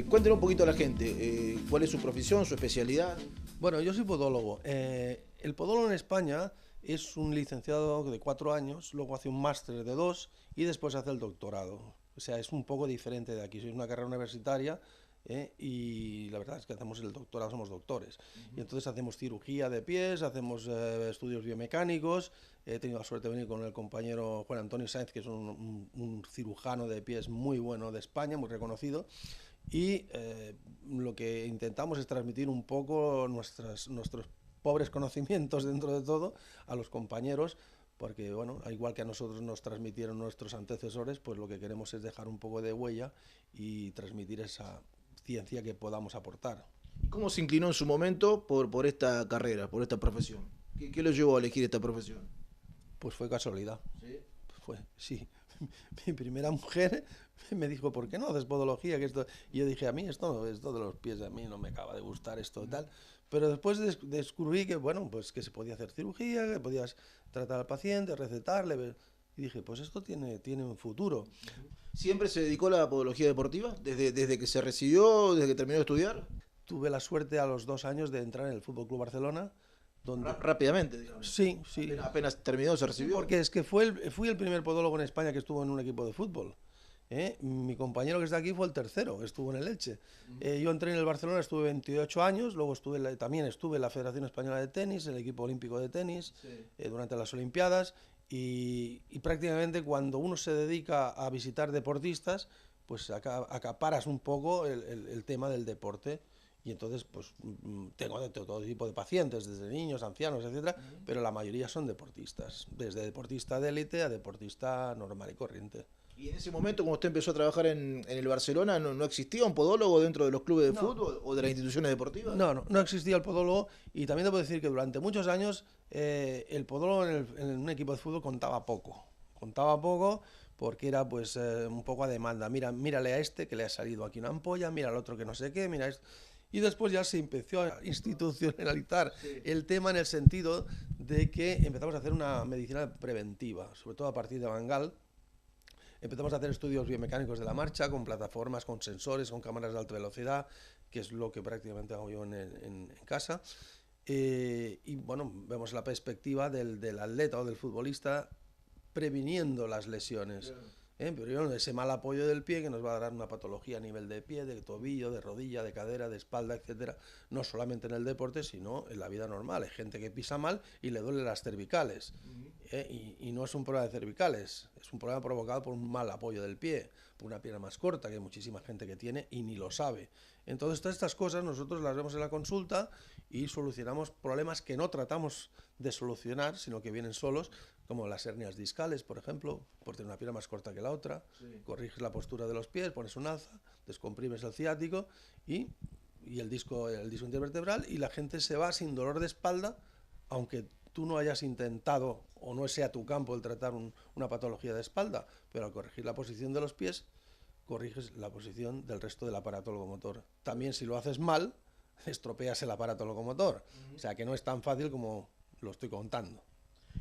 Cuéntenos un poquito a la gente, ¿cuál es su profesión, su especialidad? Bueno, yo soy podólogo. El podólogo en España es un licenciado de 4 años, luego hace un máster de 2 y después hace el doctorado. O sea, es un poco diferente de aquí. Soy una carrera universitaria y la verdad es que hacemos el doctorado, somos doctores. Y entonces hacemos cirugía de pies, hacemos estudios biomecánicos. He tenido la suerte de venir con el compañero Juan Antonio Sáenz, que es un cirujano de pies muy bueno de España, muy reconocido. Y lo que intentamos es transmitir un poco nuestros pobres conocimientos dentro de todo a los compañeros, porque bueno, igual que a nosotros nos transmitieron nuestros antecesores, pues lo que queremos es dejar un poco de huella y transmitir esa ciencia que podamos aportar. ¿Cómo se inclinó en su momento por esta carrera, por esta profesión? ¿Qué lo llevó a elegir esta profesión? Pues fue casualidad. ¿Sí? Sí. Mi primera mujer me dijo, ¿por qué no haces podología? Que esto... Y yo dije, a mí esto de los pies, a mí no me acaba de gustar esto y tal. Pero después descubrí que, bueno, pues que se podía hacer cirugía, que podías tratar al paciente, recetarle. Y dije, pues esto tiene un futuro. ¿Siempre se dedicó a la podología deportiva? ¿Desde que se recibió, desde que terminó de estudiar? Tuve la suerte a los 2 años de entrar en el Fútbol Club Barcelona, donde... Rápidamente, digamos. Sí, sí. Apenas terminó, se recibió. Porque es que fui el primer podólogo en España que estuvo en un equipo de fútbol. Mi compañero que está aquí fue el tercero, estuvo en el Elche. Yo entré en el Barcelona, estuve 28 años, luego también estuve en la Federación Española de Tenis, en el equipo olímpico de tenis, durante las Olimpiadas, y prácticamente cuando uno se dedica a visitar deportistas, pues acaparas un poco el tema del deporte. Y entonces, pues tengo de todo tipo de pacientes, desde niños, ancianos, etcétera, pero la mayoría son deportistas, desde deportista de élite a deportista normal y corriente. Y en ese momento, cuando usted empezó a trabajar en el Barcelona, ¿no existía un podólogo dentro de los clubes de fútbol o de las instituciones deportivas? No existía el podólogo, y también debo decir que durante muchos años el podólogo en un equipo de fútbol contaba poco porque era pues un poco a demanda. Mírale a este que le ha salido aquí una ampolla, mira al otro que no sé qué, mira esto. Y después ya se empezó a institucionalizar el tema en el sentido de que empezamos a hacer una medicina preventiva, sobre todo a partir de Van Gaal. Empezamos a hacer estudios biomecánicos de la marcha, con plataformas, con sensores, con cámaras de alta velocidad, que es lo que prácticamente hago yo en casa. Y bueno, vemos la perspectiva del atleta o del futbolista previniendo las lesiones. Pero ese mal apoyo del pie que nos va a dar una patología a nivel de pie, de tobillo, de rodilla, de cadera, de espalda, etcétera, no solamente en el deporte, sino en la vida normal. Hay gente que pisa mal y le duelen las cervicales. Y no es un problema de cervicales, es un problema provocado por un mal apoyo del pie, por una pierna más corta, que hay muchísima gente que tiene y ni lo sabe. Entonces, todas estas cosas nosotros las vemos en la consulta y solucionamos problemas que no tratamos de solucionar, sino que vienen solos, como las hernias discales, por ejemplo, por tener una pierna más corta que la otra. Corriges la postura de los pies, pones un alza, descomprimes el ciático y el disco intervertebral, y la gente se va sin dolor de espalda, aunque tú no hayas intentado o no sea tu campo el tratar una patología de espalda, pero al corregir la posición de los pies, corriges la posición del resto del aparato locomotor. También, si lo haces mal, estropeas el aparato locomotor. O sea que no es tan fácil como lo estoy contando.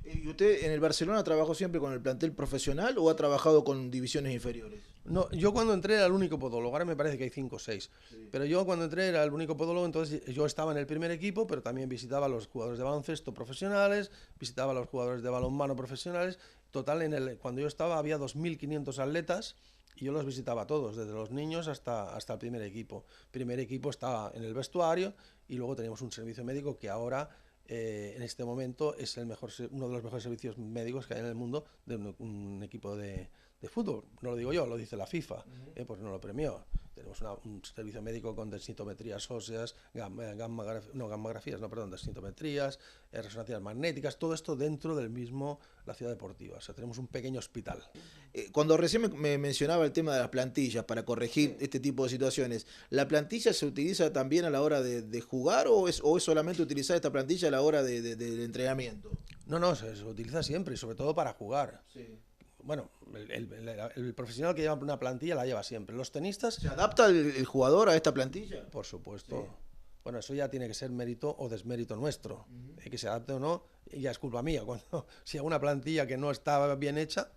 ¿Y usted en el Barcelona trabajó siempre con el plantel profesional o ha trabajado con divisiones inferiores? No, yo cuando entré era el único podólogo, ahora me parece que hay 5 o 6, pero yo cuando entré era el único podólogo, entonces yo estaba en el primer equipo, pero también visitaba a los jugadores de baloncesto profesionales, visitaba a los jugadores de balonmano profesionales. Total, cuando yo estaba había 2.500 atletas y yo los visitaba a todos, desde los niños hasta el primer equipo. El primer equipo estaba en el vestuario y luego teníamos un servicio médico que ahora... en este momento es uno de los mejores servicios médicos que hay en el mundo de un equipo de fútbol. No lo digo yo, lo dice la FIFA, pues no lo premió. Tenemos un servicio médico con densitometrías óseas, densitometrías, resonancias magnéticas, todo esto dentro del mismo la ciudad deportiva. O sea, tenemos un pequeño hospital. Cuando recién me mencionaba el tema de las plantillas para corregir este tipo de situaciones, ¿la plantilla se utiliza también a la hora de jugar o es solamente utilizar esta plantilla a la hora del entrenamiento? No, se utiliza siempre y sobre todo para jugar. Sí. Bueno, el profesional que lleva una plantilla la lleva siempre. Los tenistas... ¿Se adapta el jugador a esta plantilla? Por supuesto. Sí. Bueno, eso ya tiene que ser mérito o desmérito nuestro. Que se adapte o no, ya es culpa mía. Si hago una plantilla que no está bien hecha,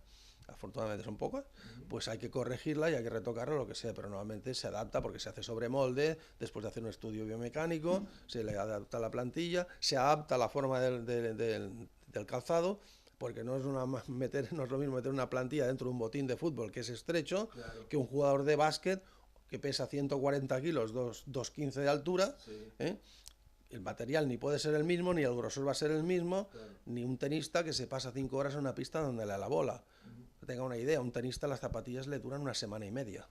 afortunadamente son pocas, pues hay que corregirla y hay que retocarla, lo que sea, pero normalmente se adapta porque se hace sobre molde, después de hacer un estudio biomecánico, se le adapta la plantilla, se adapta la forma del calzado, porque no es no es lo mismo meter una plantilla dentro de un botín de fútbol que es estrecho, claro, que un jugador de básquet que pesa 140 kilos, 2,15 de altura, el material ni puede ser el mismo, ni el grosor va a ser el mismo, claro, ni un tenista que se pasa 5 horas en una pista donde le da la bola. Que tenga una idea, un tenista las zapatillas le duran 1 semana y media.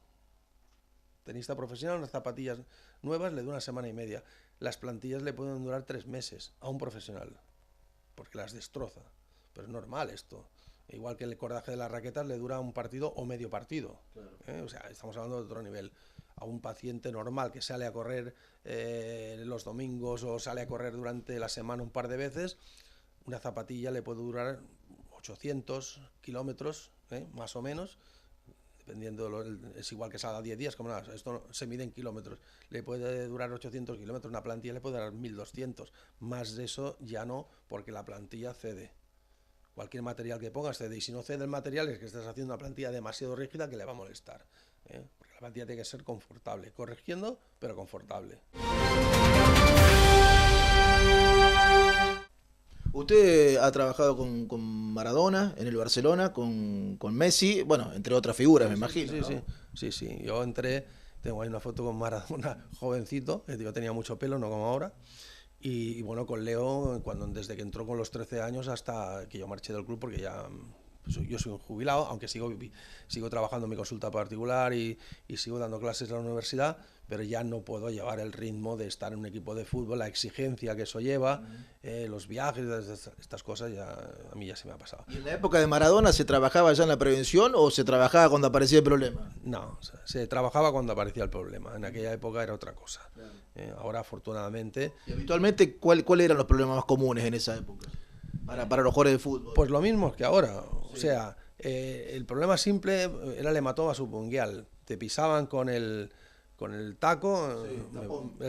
Tenista profesional, unas zapatillas nuevas le duran 1 semana y media. Las plantillas le pueden durar 3 meses a un profesional, porque las destroza. Pero es normal esto. Igual que el cordaje de las raquetas le dura un partido o medio partido. Claro. O sea, estamos hablando de otro nivel. A un paciente normal que sale a correr los domingos o sale a correr durante la semana un par de veces, una zapatilla le puede durar 800 kilómetros, más o menos, dependiendo, es igual que salga 10 días, como nada, esto se mide en kilómetros, le puede durar 800 kilómetros, una plantilla le puede durar 1200, más de eso ya no, porque la plantilla cede. Cualquier material que pongas cede, y si no cede el material es que estás haciendo una plantilla demasiado rígida que le va a molestar, porque la plantilla tiene que ser confortable, corrigiendo, pero confortable. Usted ha trabajado con Maradona en el Barcelona, con Messi, bueno, entre otras figuras, me imagino. Sí, ¿no? Sí. Yo entré, tengo ahí una foto con Maradona jovencito, yo tenía mucho pelo, no como ahora. Y bueno, con Leo, desde que entró con los 13 años hasta que yo marché del club, porque ya yo soy un jubilado, aunque sigo trabajando en mi consulta particular y sigo dando clases en la universidad, pero ya no puedo llevar el ritmo de estar en un equipo de fútbol, la exigencia que eso lleva, los viajes, estas cosas, ya a mí ya se me ha pasado. ¿Y en la época de Maradona se trabajaba ya en la prevención o se trabajaba cuando aparecía el problema? No, o sea, se trabajaba cuando aparecía el problema, en aquella época era otra cosa. Claro. Ahora, afortunadamente... ¿Y habitualmente cuáles eran los problemas más comunes en esa época para los jugadores de fútbol? Pues lo mismo que ahora, sí. O sea, el problema simple era el hematoma subunguial, te pisaban con el taco,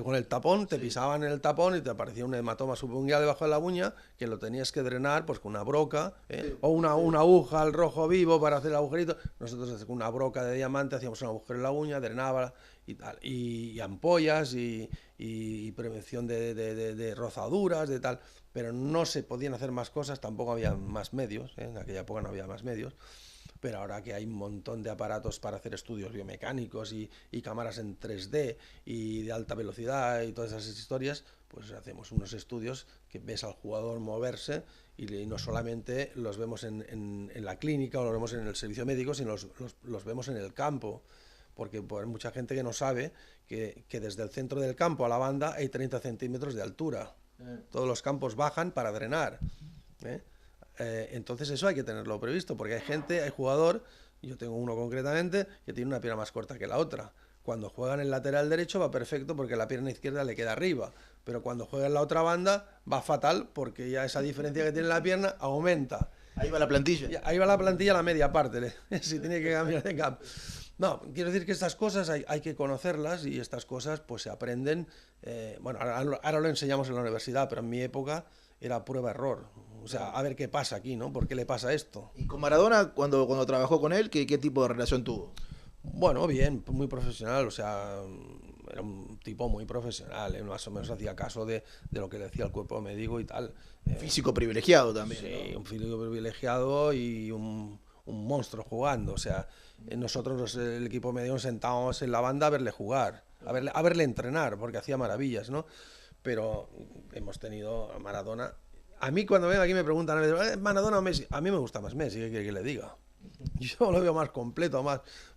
con el tapón, te pisaban en el tapón y te aparecía un hematoma subungual debajo de la uña que lo tenías que drenar pues con una broca, o una aguja al rojo vivo para hacer el agujerito. Nosotros con una broca de diamante hacíamos un agujero en la uña, drenaba y tal, y ampollas y prevención de rozaduras, de tal, pero no se podían hacer más cosas, tampoco había más medios, en aquella época no había más medios. Pero ahora que hay un montón de aparatos para hacer estudios biomecánicos y cámaras en 3D y de alta velocidad y todas esas historias, pues hacemos unos estudios que ves al jugador moverse y no solamente los vemos en la clínica o los vemos en el servicio médico, sino los vemos en el campo. Porque hay mucha gente que no sabe que desde el centro del campo a la banda hay 30 centímetros de altura. Todos los campos bajan para drenar. Entonces eso hay que tenerlo previsto, porque hay jugador, yo tengo uno concretamente, que tiene una pierna más corta que la otra. Cuando juega en el lateral derecho va perfecto porque la pierna izquierda le queda arriba, pero cuando juega en la otra banda va fatal porque ya esa diferencia que tiene la pierna aumenta. Ahí va la plantilla. Ahí va la plantilla, la media parte, si tiene que cambiar de campo. No, quiero decir que estas cosas hay que conocerlas y estas cosas pues se aprenden, bueno, ahora lo enseñamos en la universidad, pero en mi época era prueba-error. O sea, a ver qué pasa aquí, ¿no? ¿Por qué le pasa esto? ¿Y con Maradona, cuando trabajó con él, qué tipo de relación tuvo? Bueno, bien, muy profesional, o sea, era un tipo muy profesional, más o menos hacía caso de lo que le decía el cuerpo médico y tal. Físico privilegiado también. Sí, ¿no? Un físico privilegiado y un monstruo jugando, o sea, nosotros el equipo médico nos sentábamos en la banda a verle jugar, a verle entrenar, porque hacía maravillas, ¿no? Pero hemos tenido a Maradona. A mí cuando ven aquí me preguntan, ¿Maradona o Messi? A mí me gusta más Messi, ¿qué quiere que le diga? Yo lo veo más completo,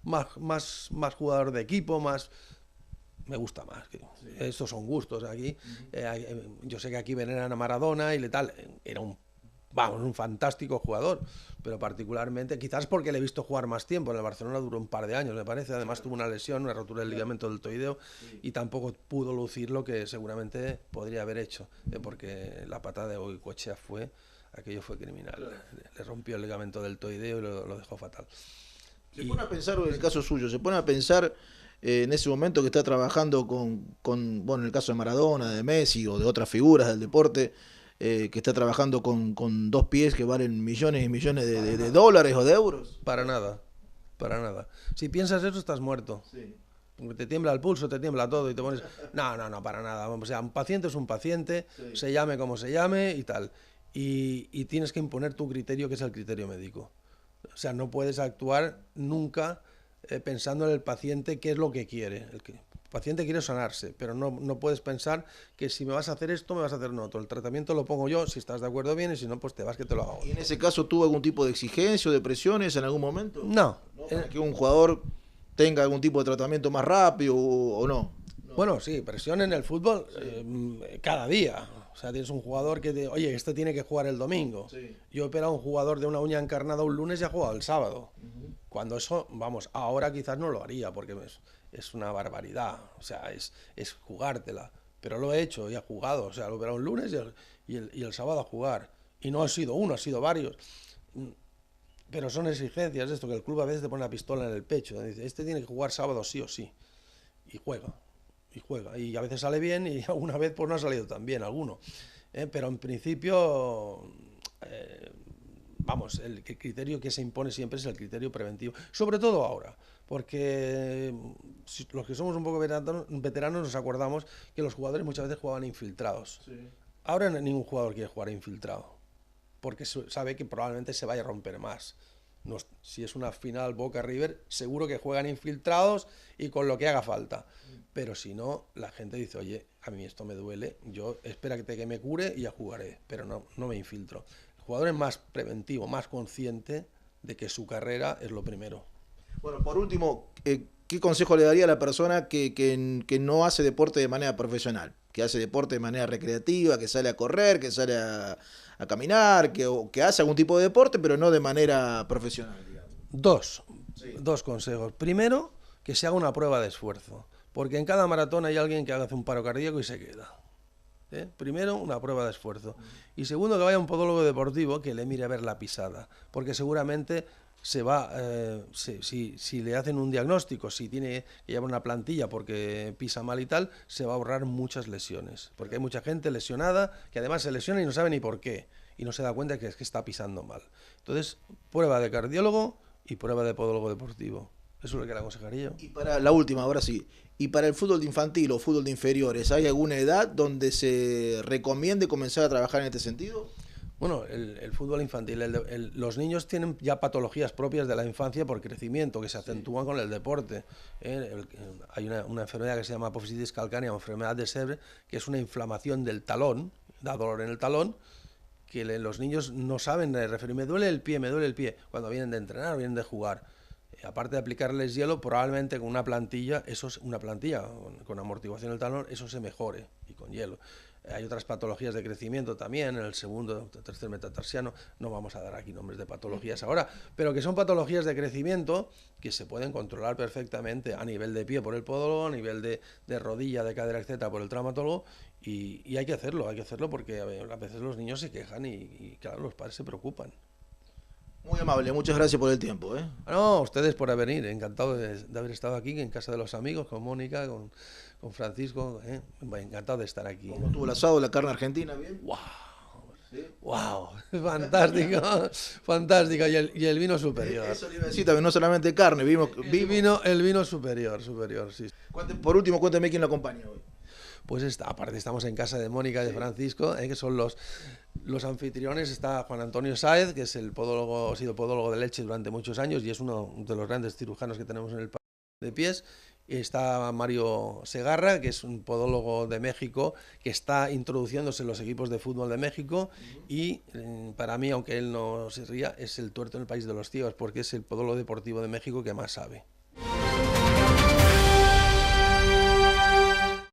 más jugador de equipo, me gusta más. Sí. Estos son gustos aquí. Yo sé que aquí veneran a Maradona y tal. Era un fantástico jugador, pero particularmente, quizás porque le he visto jugar más tiempo. En el Barcelona duró un par de años, me parece. Además tuvo una lesión, una rotura del ligamento deltoideo, y tampoco pudo lucir lo que seguramente podría haber hecho, porque la patada de Goicoechea aquello fue criminal. Le rompió el ligamento deltoideo y lo dejó fatal. Se pone a pensar, en el caso suyo, se pone a pensar en ese momento que está trabajando bueno, en el caso de Maradona, de Messi o de otras figuras del deporte, que está trabajando con dos pies que valen millones y millones de dólares o de euros. Para nada, para nada. Si piensas eso, estás muerto. Sí. Porque te tiembla el pulso, te tiembla todo y te pones... No, no, no, para nada. O sea, un paciente es un paciente, Sí. se llame como se llame y tal. Y tienes que imponer tu criterio, que es el criterio médico. O sea, no puedes actuar nunca pensando en el paciente qué es lo que quiere. El paciente quiere sanarse, pero no puedes pensar que si me vas a hacer esto, me vas a hacer no otro. El tratamiento lo pongo yo, si estás de acuerdo bien, y si no, pues te vas que te lo hago. ¿Y en ese caso tuvo algún tipo de exigencia o de presiones en algún momento? No. ¿No? Para que un jugador tenga algún tipo de tratamiento más rápido o no. Bueno, sí, presión en el fútbol cada día. O sea, tienes un jugador que te, oye, este tiene que jugar el domingo. Sí. Yo he operado a un jugador de una uña encarnada un lunes y ha jugado el sábado. Cuando eso, vamos, ahora quizás no lo haría porque es una barbaridad. O sea, es jugártela. Pero lo he hecho y ha jugado. O sea, lo he operado un lunes y el sábado a jugar. Y no ha sido uno, ha sido varios. Pero son exigencias, esto que el club a veces te pone la pistola en el pecho. Dice, este tiene que jugar sábado sí o sí. Y juega. Y juega. Y a veces sale bien y alguna vez pues no ha salido tan bien alguno. Pero en principio, vamos, el criterio que se impone siempre es el criterio preventivo. Sobre todo ahora. Porque los que somos un poco veteranos nos acordamos que los jugadores muchas veces jugaban infiltrados. Sí. Ahora ningún jugador quiere jugar infiltrado. Porque sabe que probablemente se vaya a romper más. No, si es una final Boca-River, seguro que juegan infiltrados y con lo que haga falta. Pero si no, la gente dice, oye, a mí esto me duele, yo espérate que me cure y ya jugaré, pero no me infiltro. El jugador es más preventivo, más consciente de que su carrera es lo primero. Bueno, por último, ¿qué consejo le daría a la persona que no hace deporte de manera profesional? Que hace deporte de manera recreativa, que sale a correr, que sale a caminar, que hace algún tipo de deporte, pero no de manera profesional, digamos. Dos consejos. Primero, que se haga una prueba de esfuerzo, porque en cada maratón hay alguien que hace un paro cardíaco y se queda. Primero, una prueba de esfuerzo. Y segundo, que vaya a un podólogo deportivo que le mire a ver la pisada, porque seguramente se va, si le hacen un diagnóstico, si tiene que llevar una plantilla porque pisa mal y tal, se va a ahorrar muchas lesiones, porque hay mucha gente lesionada que además se lesiona y no sabe ni por qué, y no se da cuenta que es que está pisando mal. Entonces, prueba de cardiólogo y prueba de podólogo deportivo. Eso es lo que le aconsejaría yo. Y para la última, ahora sí, y para el fútbol de infantil o fútbol de inferiores, ¿hay alguna edad donde se recomiende comenzar a trabajar en este sentido? Bueno, el fútbol infantil, los niños tienen ya patologías propias de la infancia por crecimiento, que se acentúan con el deporte. Hay una enfermedad que se llama apofisitis calcánea o enfermedad de Sebre, que es una inflamación del talón, da dolor en el talón, que los niños no saben referir, me duele el pie, cuando vienen de entrenar o vienen de jugar. Aparte de aplicarles hielo, probablemente con una plantilla, con amortiguación del talón, eso se mejore, y con hielo. Hay otras patologías de crecimiento también, en el segundo, tercer metatarsiano, no vamos a dar aquí nombres de patologías ahora, pero que son patologías de crecimiento que se pueden controlar perfectamente a nivel de pie por el podólogo, a nivel de rodilla, de cadera, etcétera, por el traumatólogo, y hay que hacerlo porque a veces los niños se quejan y claro, los padres se preocupan. Muy amable, muchas gracias por el tiempo. No, ustedes por venir, encantado de haber estado aquí en casa de los amigos, con Mónica, con Francisco, encantado de estar aquí. ¿Cómo estuvo el asado, la carne argentina? ¿Bien? ¡Wow! ¿Sí? ¡Wow! Fantástico, fantástico. Y el vino superior. Eso le iba a decir también, no solamente carne, El vino superior, sí. Por último, cuéntame quién lo acompaña hoy. Pues aparte estamos en casa de Mónica y de Francisco, que son los anfitriones. Está Juan Antonio Sáez, que es ha sido podólogo de Leche durante muchos años y es uno de los grandes cirujanos que tenemos en el país de pies. Y está Mario Segarra, que es un podólogo de México, que está introduciéndose en los equipos de fútbol de México y para mí, aunque él no se ría, es el tuerto en el país de los ciegos, porque es el podólogo deportivo de México que más sabe.